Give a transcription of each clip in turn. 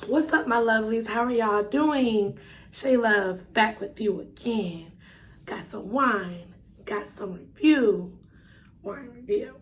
What's up, my lovelies? How are y'all doing? Shayluv back with you again. Got some wine, got some review, wine review.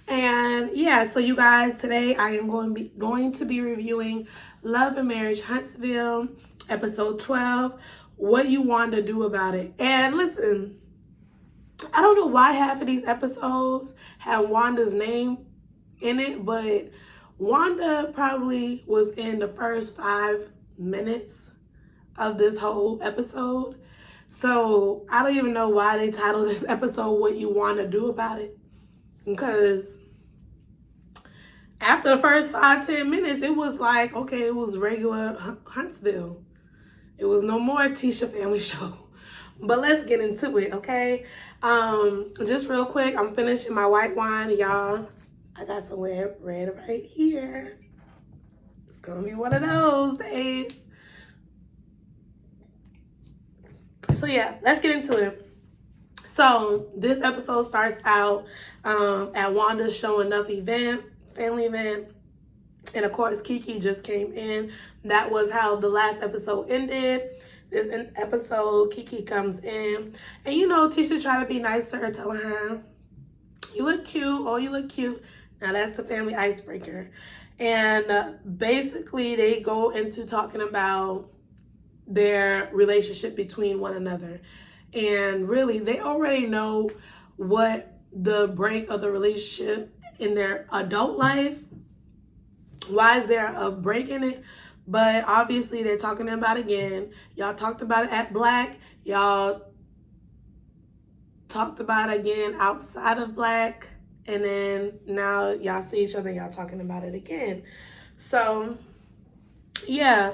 And yeah, so you guys, today I am going to be reviewing Love and Marriage Huntsville, episode 12. What you want to do about it? And listen, I don't know why half of these episodes have Wanda's name in it, but Wanda probably was in the first 5 minutes of this whole episode. So I don't even know why they titled this episode What You Want to Do About It. Because after the first 5-10 minutes, it was like, okay, it was regular Huntsville. It was no more Tisha family show. But let's get into it, okay? Just real quick, I'm finishing my white wine, y'all. I got some red right here. It's gonna be one of those days. So yeah, let's get into it. So this episode starts out at Wanda's Show Enough event, family event. And of course, Kiki just came in. That was how the last episode ended. This episode, Kiki comes in. And you know, Tisha tried to be nice to her, telling her, you look cute. Oh, you look cute. Now that's the family icebreaker. And basically they go into talking about their relationship between one another. And really, they already know what the break of the relationship in their adult life. Why is there a break in it? But obviously they're talking about it again. Y'all talked about it at Black. Y'all talked about it again outside of Black. And then now y'all see each other, y'all talking about it again. So, yeah.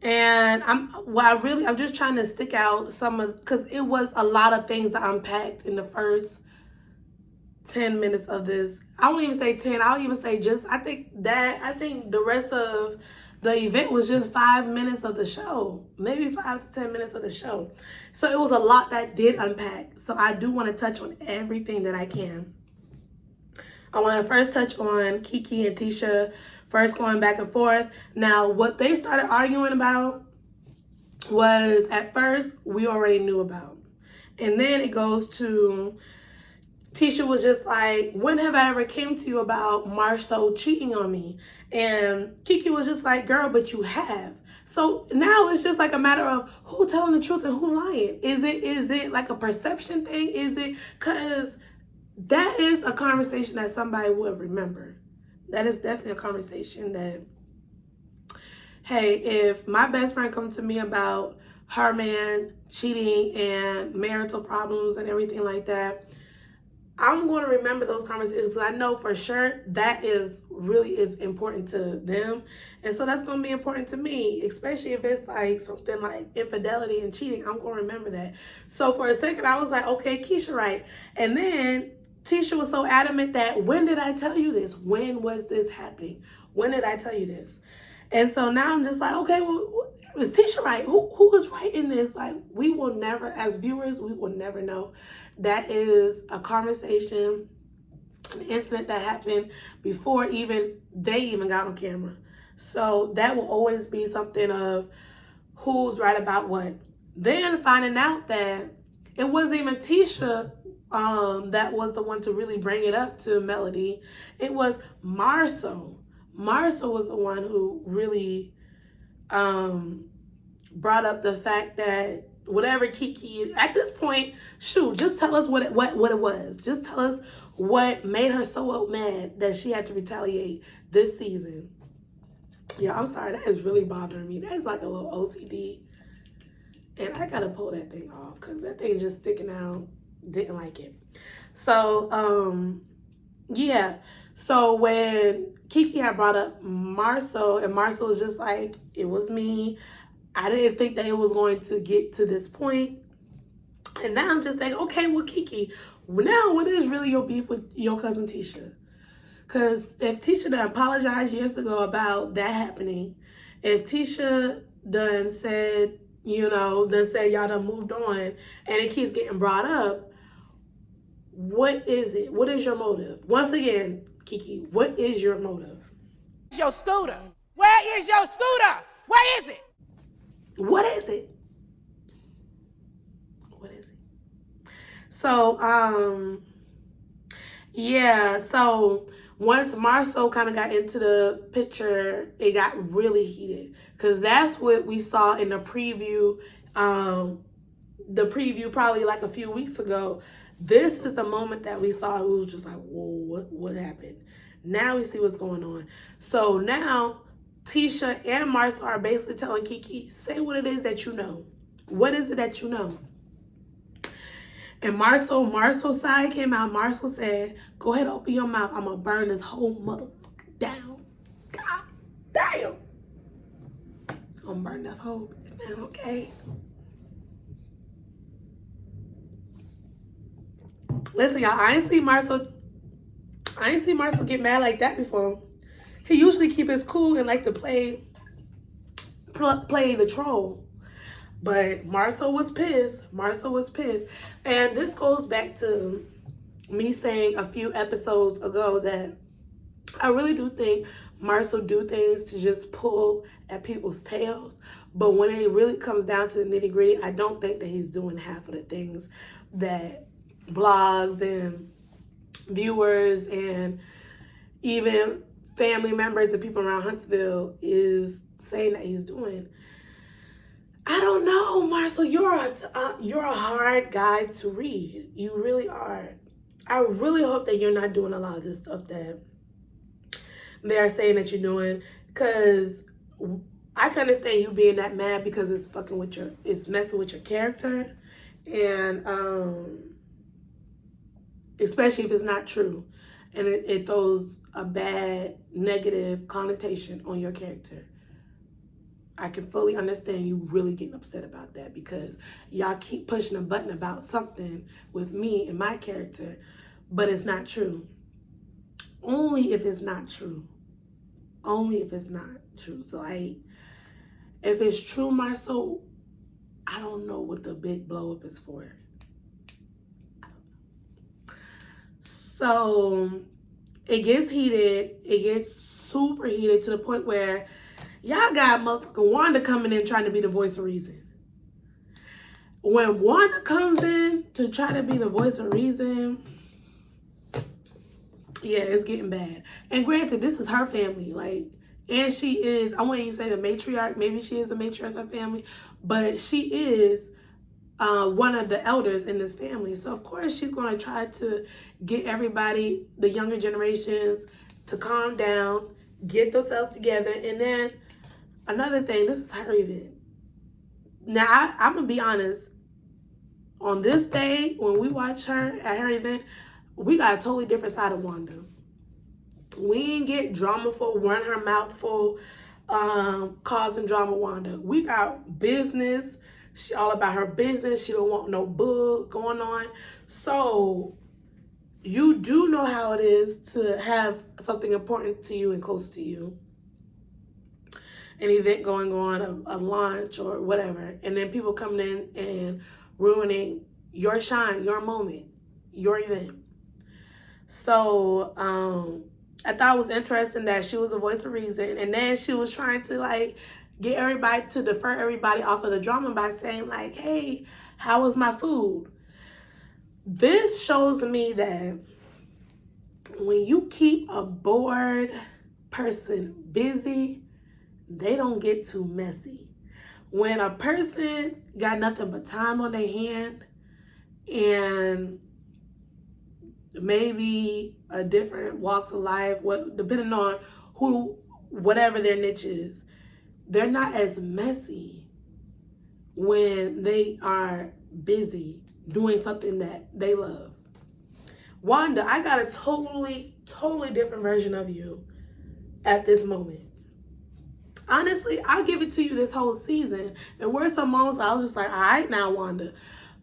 And I'm just trying to stick out because it was a lot of things that unpacked in the first 10 minutes of this. I won't even say 10. I'll even say I think the rest of the event was just 5 minutes of the show, maybe 5 to 10 minutes of the show. So it was a lot that did unpack. So I do want to touch on everything that I can. I want to first touch on Kiki and Tisha first going back and forth. Now, what they started arguing about was, at first, we already knew about. And then it goes to, Tisha was just like, when have I ever came to you about Marceau cheating on me? And Kiki was just like, girl, but you have. So now it's just like a matter of who telling the truth and who lying. Is it like a perception thing? Is it, because that is a conversation that somebody would remember. That is definitely a conversation that, hey, if my best friend comes to me about her man cheating and marital problems and everything like that, I'm going to remember those conversations because I know for sure that is important to them. And so that's going to be important to me, especially if it's like something like infidelity and cheating. I'm going to remember that. So for a second, I was like, okay, Keisha, right. And then Tisha was so adamant that, when did I tell you this? When was this happening? When did I tell you this? And so now I'm just like, okay, well, is Tisha right? Who was right in this? Like, we will never, as viewers, we will never know. That is a conversation, an incident that happened before they even got on camera. So that will always be something of who's right about what. Then finding out that it wasn't even Tisha that was the one to really bring it up to Melody. It was Marceau. Marceau was the one who really brought up the fact that whatever Kiki, at this point, shoot, just tell us what it was. Just tell us what made her so mad that she had to retaliate this season. Yeah, I'm sorry, that is really bothering me. That is like a little OCD. And I gotta pull that thing off because that thing just sticking out. Didn't like it. So, yeah. So when Kiki had brought up Marceau, and Marceau was just like, it was me. I didn't think that it was going to get to this point. And now I'm just like, okay, well, Kiki, now what is really your beef with your cousin Tisha? Because if Tisha done apologized years ago about that happening, if Tisha done said, y'all done moved on, and it keeps getting brought up, What is it? What is your motive? Once again, Kiki, what is your motive? Your scooter. Where is your scooter? Where is it? What is it? What is it? So, yeah, so once Marcel kind of got into the picture, it got really heated. Because that's what we saw in the preview. The preview probably like a few weeks ago. This is the moment that we saw. It was just like, whoa, what happened? Now we see what's going on. So now Tisha and Marcel are basically telling Kiki, say what it is that you know. What is it that you know? And Marcel's side came out. Marcel said, go ahead, open your mouth. I'm going to burn this whole motherfucker down. God damn. I'm going to burn this whole bitch down, okay? Listen, y'all, I ain't seen Marcel get mad like that before. He usually keep his cool and like to play the troll. But Marcel was pissed. And this goes back to me saying a few episodes ago that I really do think Marcel do things to just pull at people's tails. But when it really comes down to the nitty gritty, I don't think that he's doing half of the things that blogs and viewers and even family members and people around Huntsville is saying that he's doing. I don't know, Marcel. You're a hard guy to read. You really are. I really hope that you're not doing a lot of this stuff that they are saying that you're doing, because I can understand you being that mad because it's messing with your character, and especially if it's not true, and it throws a bad negative connotation on your character. I can fully understand you really getting upset about that, because y'all keep pushing a button about something with me and my character, but it's not true. Only if it's not true. So if it's true, Marcel, I don't know what the big blow up is for. I don't know. So it gets heated. It gets super heated to the point where y'all got motherfucking Wanda coming in trying to be the voice of reason. When Wanda comes in to try to be the voice of reason, yeah, it's getting bad. And granted, this is her family. Like, and she is, I wouldn't even say the matriarch. Maybe she is the matriarch of the family. But she is one of the elders in this family. So, of course, she's going to try to get everybody, the younger generations, to calm down, get themselves together. And then another thing, this is her event. Now, I'm going to be honest. On this day, when we watch her at her event, we got a totally different side of Wanda. We didn't get dramaful, run her mouth full, causing drama Wanda. We got business. She all about her business. She don't want no bull going on. So you do know how it is to have something important to you and close to you. An event going on, a launch or whatever. And then people coming in and ruining your shine, your moment, your event. So I thought it was interesting that she was a voice of reason. And then she was trying to like get everybody to defer everybody off of the drama by saying like, hey, how was my food? This shows me that when you keep a bored person busy, they don't get too messy. When a person got nothing but time on their hand and maybe a different walks of life, depending on whatever their niche is, they're not as messy when they are busy doing something that they love. Wanda, I got a totally different version of you at this moment. Honestly, I'll give it to you this whole season. There were some moments where I was just like, all right now, Wanda.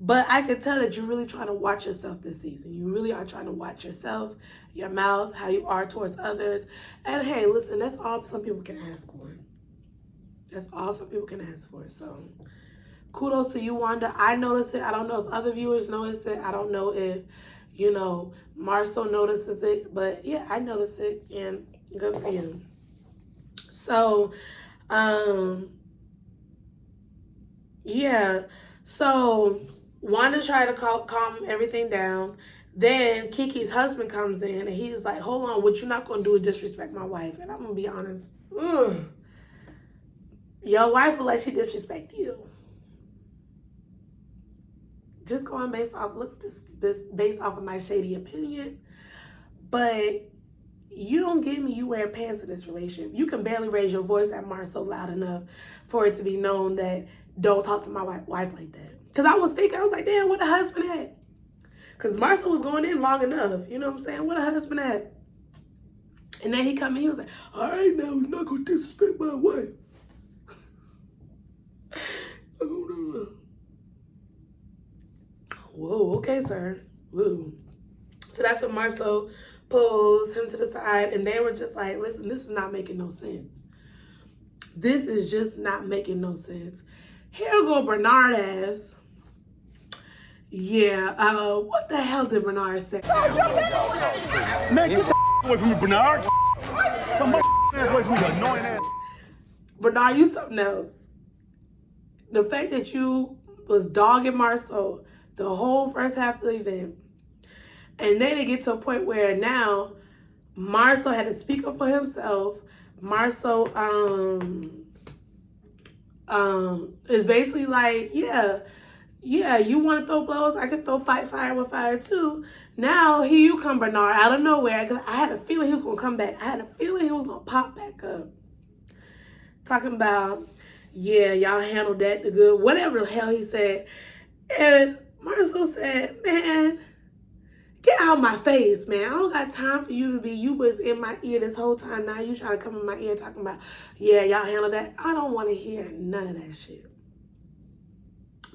But I could tell that you're really trying to watch yourself this season. You really are trying to watch yourself, your mouth, how you are towards others. And hey, listen, that's all some people can ask for. That's all some people can ask for. So kudos to you, Wanda. I noticed it. I don't know if other viewers notice it. I don't know if you know, Marcel notices it, but yeah, I notice it, and good for you. So, yeah, so Wanda tried to calm everything down. Then Kiki's husband comes in, and he's like, hold on, what you're not going to do is disrespect my wife. And I'm going to be honest. Ugh. Your wife will let she disrespect you. Just going based off looks, just based off of my shady opinion. But you don't give me you wear pants in this relationship. You can barely raise your voice at Marcel loud enough for it to be known that don't talk to my wife like that. Because I was like, damn, what the husband at? Because Marcel was going in long enough. You know what I'm saying? What a husband at? And then he come in, he was like, all right, now we're not going to disrespect my wife. Whoa, okay, sir. Whoa. So that's when Marcel pulls him to the side, and they were just like, listen, this is not making no sense. This is just not making no sense. Here go Bernard ass. Yeah, what the hell did Bernard say? Man, get the away from me, Bernard. Come on, ass away from me, annoying ass. Bernard, you something else. The fact that you was dogging Marcel the whole first half of the event, and then it get to a point where now Marcel had to speak up for himself. Marcel is basically like, yeah, you want to throw blows? I can throw fire with fire too. Now here you come, Bernard, out of nowhere. Cause I had a feeling he was gonna come back. I had a feeling he was gonna pop back up. Talking about, yeah, y'all handled that the good, whatever the hell he said. And Marcel said, man, get out of my face, man. I don't got time for you to be, you was in my ear this whole time. Now you trying to come in my ear talking about, yeah, y'all handle that. I don't want to hear none of that shit.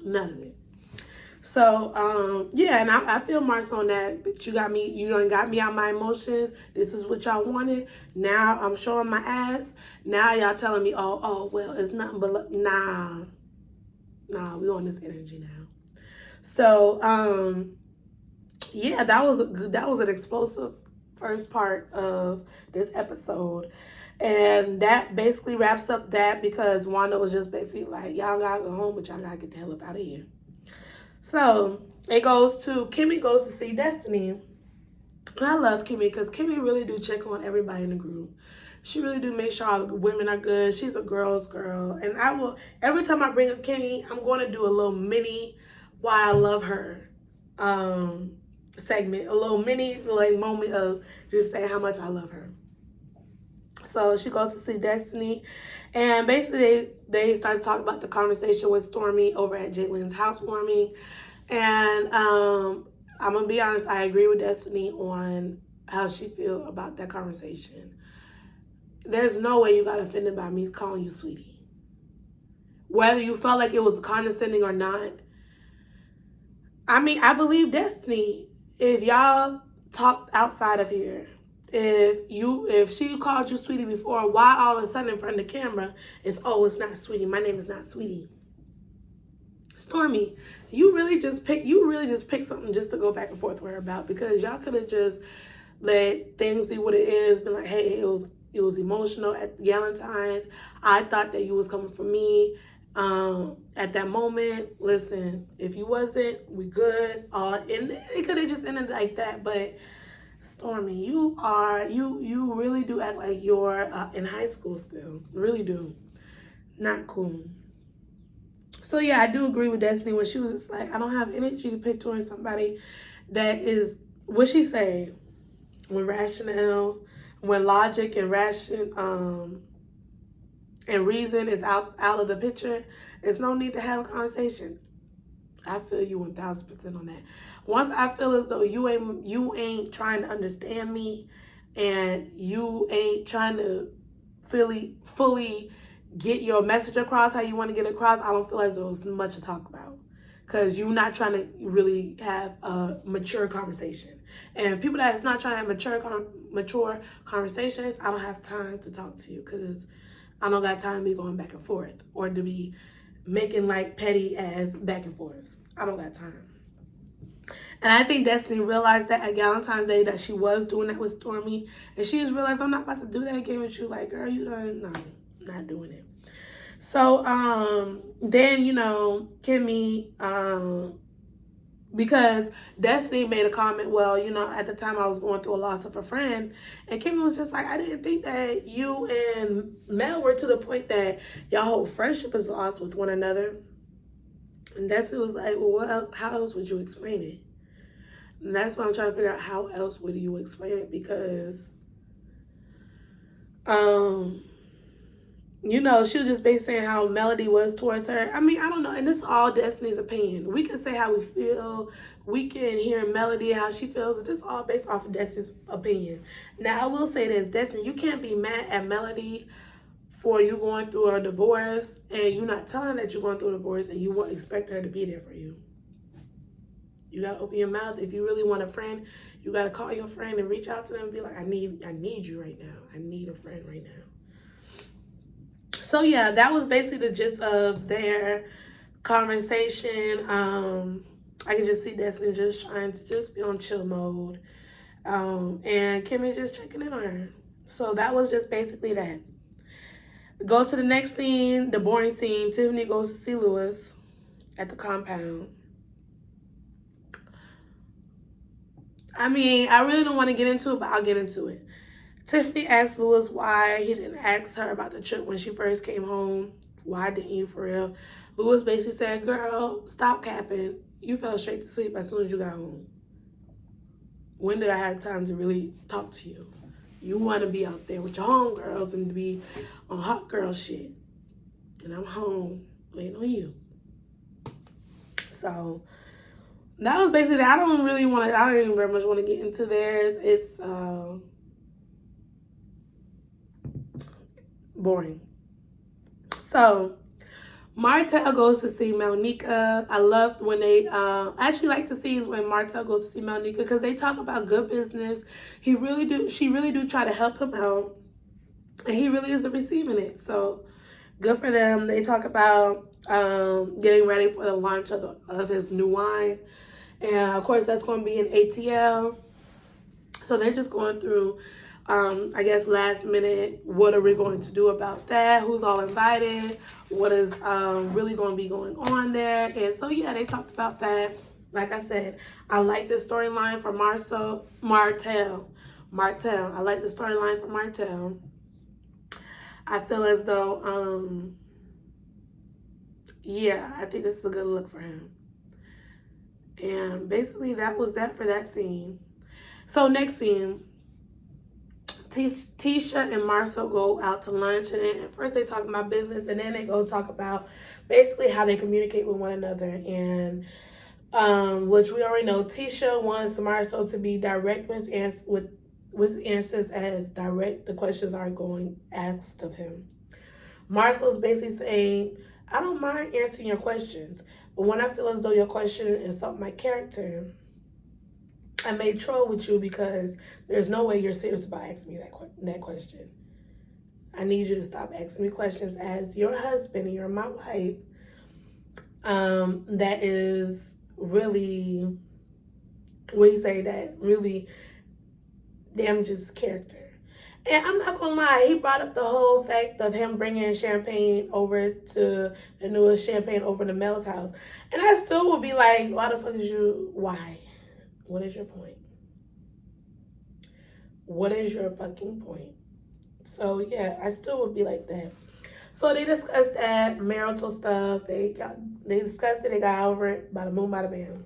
None of it. So, yeah, and I feel Marcel on that. But you done got me out my emotions. This is what y'all wanted. Now I'm showing my ass. Now y'all telling me, oh, well, it's nothing but, nah, we on this energy now. So, yeah, that was an explosive first part of this episode. And that basically wraps up that, because Wanda was just basically like, y'all gotta go home, but y'all gotta get the hell up out of here. So it goes to, Kimmy goes to see Destiny. And I love Kimmy because Kimmy really do check on everybody in the group. She really do make sure all the women are good. She's a girl's girl. And I will, every time I bring up Kimmy, I'm going to do a little mini why I love her segment. A little mini like moment of just saying how much I love her. So she goes to see Destiny. And basically they start talking about the conversation with Stormy over at Jalen's housewarming. And I'm going to be honest, I agree with Destiny on how she feel about that conversation. There's no way you got offended by me calling you sweetie. Whether you felt like it was condescending or not. I mean, I believe Destiny. If y'all talked outside of here, if she called you sweetie before, why all of a sudden in front of the camera is, oh, it's not sweetie. My name is not sweetie. Stormy, you really just picked something just to go back and forth with her about, because y'all could have just let things be what it is, been like, hey, it was emotional at Galentine's. I thought that you was coming for me at that moment. Listen, if you wasn't, we good. And it could have just ended like that. But Stormy, you really do act like you're in high school still. Really do. Not cool. So yeah, I do agree with Destiny when she was just like, I don't have energy to pick towards somebody that is, what she say, when rationale, when logic and and reason is out of the picture, there's no need to have a conversation. I feel you 1000% on that. Once I feel as though you ain't trying to understand me, and you ain't trying to fully get your message across how you want to get across, I don't feel as though it's much to talk about, because you're not trying to really have a mature conversation. And people that's not trying to have mature conversations, I don't have time to talk to you, because I don't got time to be going back and forth or to be making like petty ass back and forth. I don't got time. And I think Destiny realized that at Valentine's Day that she was doing that with Stormy. And she just realized, I'm not about to do that again with you. Like, girl, you done, no, not doing it. So, then, you know, Kimmy, because Destiny made a comment, well, you know, at the time I was going through a loss of a friend. And Kimmy was just like, I didn't think that you and Mel were to the point that y'all whole friendship is lost with one another. And Destiny was like, well, what else, how else would you explain it? And that's what I'm trying to figure out. How else would you explain it? Because, you know, she was just basically saying how Melody was towards her. I mean, I don't know. And this is all Destiny's opinion. We can say how we feel. We can hear Melody, how she feels. This is all based off of Destiny's opinion. Now, I will say this. Destiny, you can't be mad at Melody for you going through a divorce and you not telling that you're going through a divorce and you won't expect her to be there for you. You gotta open your mouth. If you really want a friend, you gotta call your friend and reach out to them and be like, I need you right now. I need a friend right now. So yeah, that was basically the gist of their conversation. I can just see Destiny just trying to just be on chill mode. And Kimmy just checking in on her. So that was just basically that. Go to the next scene, the boring scene. Tiffany goes to see Lewis at the compound. I mean, I really don't want to get into it, but I'll get into it. Tiffany asked Lewis why he didn't ask her about the trip when she first came home. Why didn't you, for real? Lewis basically said, girl, stop capping. You fell straight to sleep as soon as you got home. When did I have time to really talk to you? You want to be out there with your homegirls and to be on hot girl shit. And I'm home waiting on you. So that was basically, I don't even very much want to get into theirs. It's boring. So Martell goes to see Melnika. I loved when they, I actually like the scenes when Martell goes to see Melnika because they talk about good business. She really do try to help him out. And he really isn't receiving it. So good for them. They talk about getting ready for the launch of his new wine. And of course, that's going to be in ATL. So they're just going through, I guess, last minute, what are we going to do about that? Who's all invited? What is really going to be going on there? And so, yeah, they talked about that. Like I said, I like the storyline for Martell. I like the storyline for Martell. I feel as though, yeah, I think this is a good look for him. And basically, that was that for that scene. So next scene, Tisha and Marcel go out to lunch. And at first they talk about business. And then they go talk about basically how they communicate with one another. And which we already know, Tisha wants Marcel to be direct with answers as direct the questions are going asked of him. Marcel's basically saying, I don't mind answering your questions, but when I feel as though your question insults my character, I may troll with you because there's no way you're serious about asking me that question. I need you to stop asking me questions as your husband and you're my wife. That is really, that really damages character. And I'm not gonna lie, he brought up the whole fact of him bringing champagne over to the newest champagne over to Mel's house. And I still would be like, why the fuck is why? What is your point? What is your fucking point? So yeah, I still would be like that. So they discussed that marital stuff. They discussed it, they got over it, by the moon, by the band.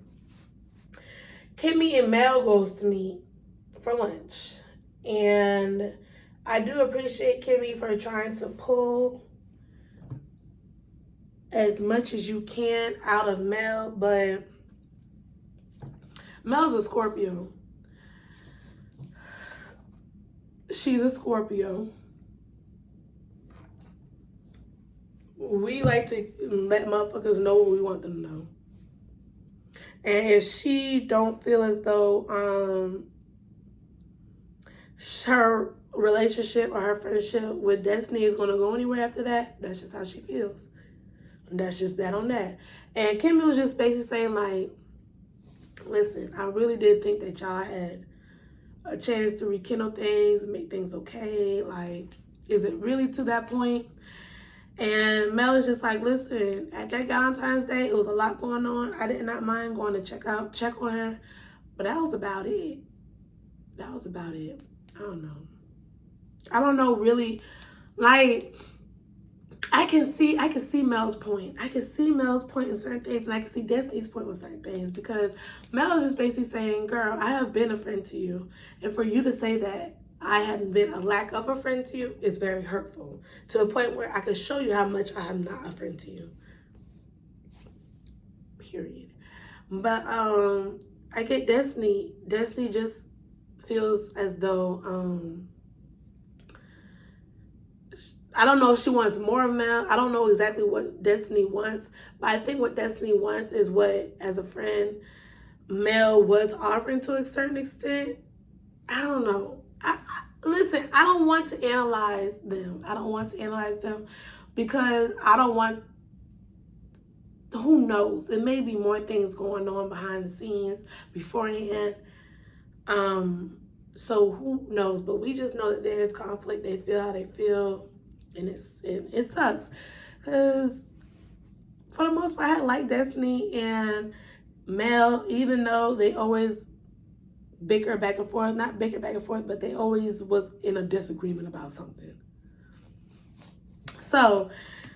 Kimmy and Mel goes to meet for lunch. And I do appreciate Kimmy for trying to pull as much as you can out of Mel, but Mel's a Scorpio. She's a Scorpio. We like to let motherfuckers know what we want them to know. And if she don't feel as though her relationship or her friendship with Destiny is going to go anywhere after that, that's just how she feels. And that's just that on that. And Kimmy was just basically saying, like, listen, I really did think that y'all had a chance to rekindle things, make things okay. Like, is it really to that point? And Mel is just like, listen, at that Valentine's Day, it was a lot going on. I did not mind going to check on her, but that was about it. That was about it. I don't know really. Like, I can see Mel's point. I can see Mel's point in certain things, and I can see Destiny's point with certain things, because Mel is just basically saying, girl, I have been a friend to you, and for you to say that I hadn't been a lack of a friend to you is very hurtful, to the point where I can show you how much I am not a friend to you. Period. But I get Destiny. Destiny just feels as though I don't know if she wants more of Mel. I don't know exactly what Destiny wants, but I think what Destiny wants is what, as a friend, Mel was offering to a certain extent. I don't know. Listen, I don't want to analyze them. I don't want to analyze them because I don't want, who knows? It may be more things going on behind the scenes beforehand. So who knows? But we just know that there is conflict. They feel how they feel, and it sucks. Because for the most part, I like Destiny and Mel, even though they always bicker back and forth, not bicker back and forth, but they always was in a disagreement about something. So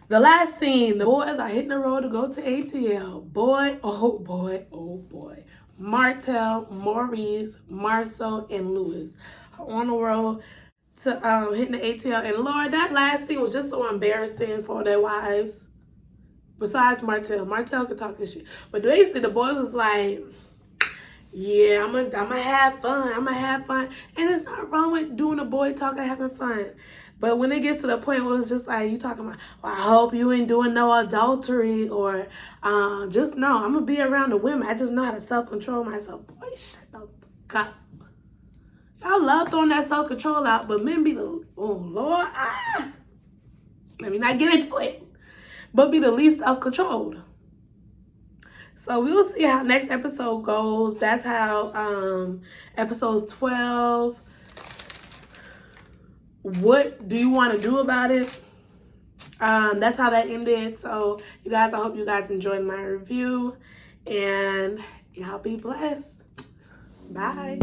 the last scene, the boys are hitting the road to go to ATL. Boy, oh boy, oh boy. Martell, Maurice, Marceau, and Louis are on the road to hitting the ATL. And Lord, that last scene was just so embarrassing for their wives. Besides Martell. Martell could talk this shit. But basically the boys was like, yeah, I'm gonna have fun. I'm gonna have fun. And it's not wrong with doing a boy talk and having fun. But when it gets to the point where it's just like, you talking about, well, I hope you ain't doing no adultery, or just know, I'm gonna be around the women. I just know how to self-control myself. Boy, shut the fuck up. Y'all love throwing that self-control out, but men be the, oh Lord, let me not get into it, but be the least self-controlled. So we'll see how next episode goes. That's how episode 12. What do you want to do about it? That's how that ended. So you guys, I hope you guys enjoyed my review, and y'all be blessed. Bye.